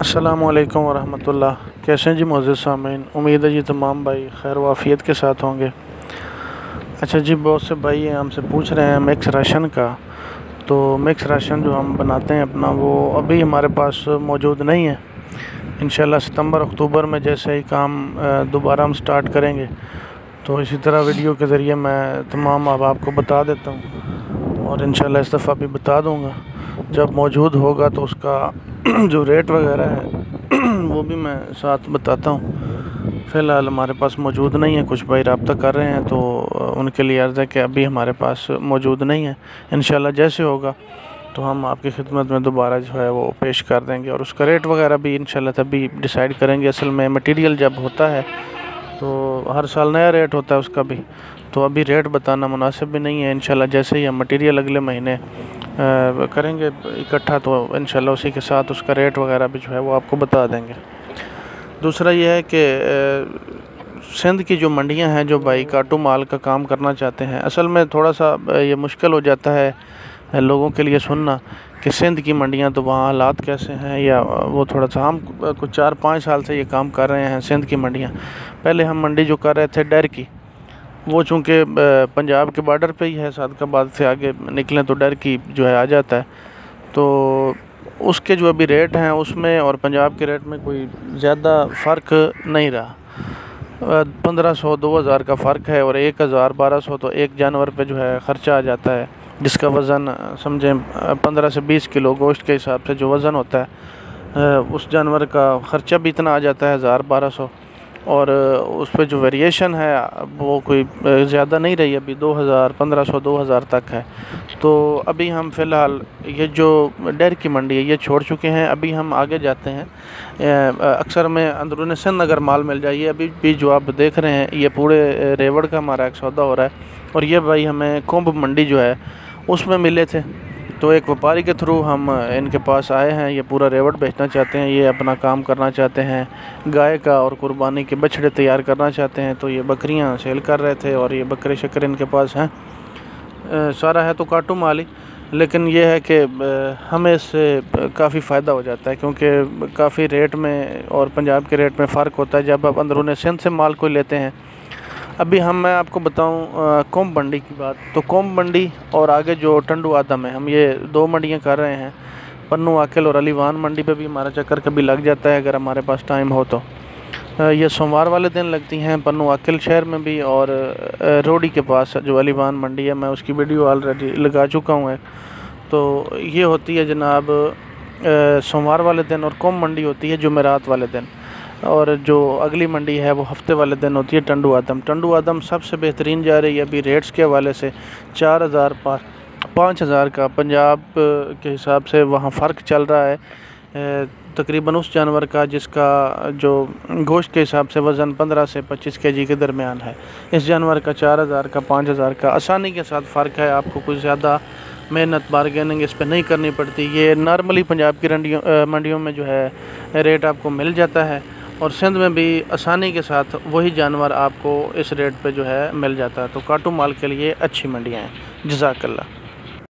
अस्सलामुअलैकुम वरहमतुल्लाह। कैसे हैं जी मोअज़्ज़िज़ सामीन। उम्मीद है जी तमाम भाई खैर वाफ़ियत के साथ होंगे। अच्छा जी, बहुत से भाई हमसे पूछ रहे हैं मिक्स राशन का। तो मिक्स राशन जो हम बनाते हैं अपना, वो अभी हमारे पास मौजूद नहीं है। इंशाल्लाह सितंबर अक्टूबर में जैसे ही काम दोबारा हम स्टार्ट करेंगे तो इसी तरह वीडियो के ज़रिए मैं तमाम अब आपको बता देता हूँ, और इंशाल्लाह इस दफ़ा भी बता दूँगा। जब मौजूद होगा तो उसका जो रेट वगैरह है वो भी मैं साथ बताता हूँ। फ़िलहाल हमारे पास मौजूद नहीं है। कुछ भाई रब्ता कर रहे हैं तो उनके लिए अर्ज़ है कि अभी हमारे पास मौजूद नहीं है। इंशाल्लाह जैसे होगा तो हम आपकी खिदमत में दोबारा जो है वो पेश कर देंगे, और उसका रेट वगैरह भी इंशाल्लाह तभी डिसाइड करेंगे। असल में मटेरियल जब होता है तो हर साल नया रेट होता है उसका भी, तो अभी रेट बताना मुनासिब भी नहीं है। इंशाल्लाह जैसे ही हम मटेरियल अगले महीने करेंगे इकट्ठा तो इंशाल्लाह उसी के साथ उसका रेट वगैरह भी जो है वो आपको बता देंगे। दूसरा ये है कि सिंध की जो मंडियां हैं, जो भाई काटू माल का काम करना चाहते हैं, असल में थोड़ा सा ये मुश्किल हो जाता है लोगों के लिए सुनना कि सिंध की मंडियां तो वहाँ हालात कैसे हैं, या वो थोड़ा सा हम कुछ 4-5 साल से ये काम कर रहे हैं सिंध की मंडियां। पहले हम मंडी जो कर रहे थे डर की, वो चूँकि पंजाब के बॉर्डर पे ही है, सादकाबाद से आगे निकलें तो डर की जो है आ जाता है। तो उसके जो अभी रेट हैं उसमें और पंजाब के रेट में कोई ज़्यादा फ़र्क नहीं रहा। 1500-2000 का फ़र्क है, और 1000-1200 तो एक जानवर पे जो है ख़र्चा आ जाता है, जिसका वज़न समझें 15 से 20 किलो गोश्त के हिसाब से जो वज़न होता है उस जानवर का ख़र्चा भी इतना आ जाता है 1000-1200। और उस पे जो वेरिएशन है वो कोई ज़्यादा नहीं रही, अभी 2000, 1500-2000 तक है। तो अभी हम फ़िलहाल ये जो डेयर की मंडी है ये छोड़ चुके हैं। अभी हम आगे जाते हैं, अक्सर में अंदरूनी सिंध अगर माल मिल जाए। ये अभी भी जो आप देख रहे हैं ये पूरे रेवड़ का हमारा एक सौदा हो रहा है, और ये भाई हमें कुंभ मंडी जो है उसमें मिले थे। तो एक व्यापारी के थ्रू हम इनके पास आए हैं। ये पूरा रेवड़ बेचना चाहते हैं, ये अपना काम करना चाहते हैं, गाय का और कुर्बानी के बछड़े तैयार करना चाहते हैं। तो ये बकरियां सेल कर रहे थे, और ये बकरे शक्कर इनके पास हैं। सारा है तो काटू माल ही, लेकिन ये है कि हमें इससे काफ़ी फ़ायदा हो जाता है, क्योंकि काफ़ी रेट में और पंजाब के रेट में फ़र्क होता है जब आप अंदरूनी सिंध से माल कोई लेते हैं। अभी मैं आपको बताऊं कुंभ मंडी की बात, तो कुंभ मंडी और आगे जो टंडू आदम है, हम ये 2 मंडियां कर रहे हैं। पन्नू आकिल और अलीवान मंडी पे भी हमारा चक्कर कभी लग जाता है अगर हमारे पास टाइम हो तो। ये सोमवार वाले दिन लगती हैं पन्नू आकिल शहर में भी, और रोडी के पास जो अलीवान मंडी है मैं उसकी वीडियो ऑलरेडी लगा चुका हूँ। तो ये होती है जनाब सोमवार वाले दिन, और कुंभ मंडी होती है जुमेरात वाले दिन, और जो अगली मंडी है वो हफ्ते वाले दिन होती है टंडू आदम। टंडू आदम सबसे बेहतरीन जा रही है अभी रेट्स के हवाले से। 4000-5000 का पंजाब के हिसाब से वहाँ फ़र्क चल रहा है तकरीबन उस जानवर का जिसका जो गोश्त के हिसाब से वज़न 15 से 25 केजी के दरमियान है। इस जानवर का 4000 का 5000 का आसानी के साथ फ़र्क है। आपको कुछ ज़्यादा मेहनत बारगेनिंग इस पर नहीं करनी पड़ती। ये नॉर्मली पंजाब की मंडियों में जो है रेट आपको मिल जाता है, और सिंध में भी आसानी के साथ वही जानवर आपको इस रेट पे जो है मिल जाता है। तो काटू माल के लिए अच्छी मंडियाँ हैं। जज़ाकल्लाह।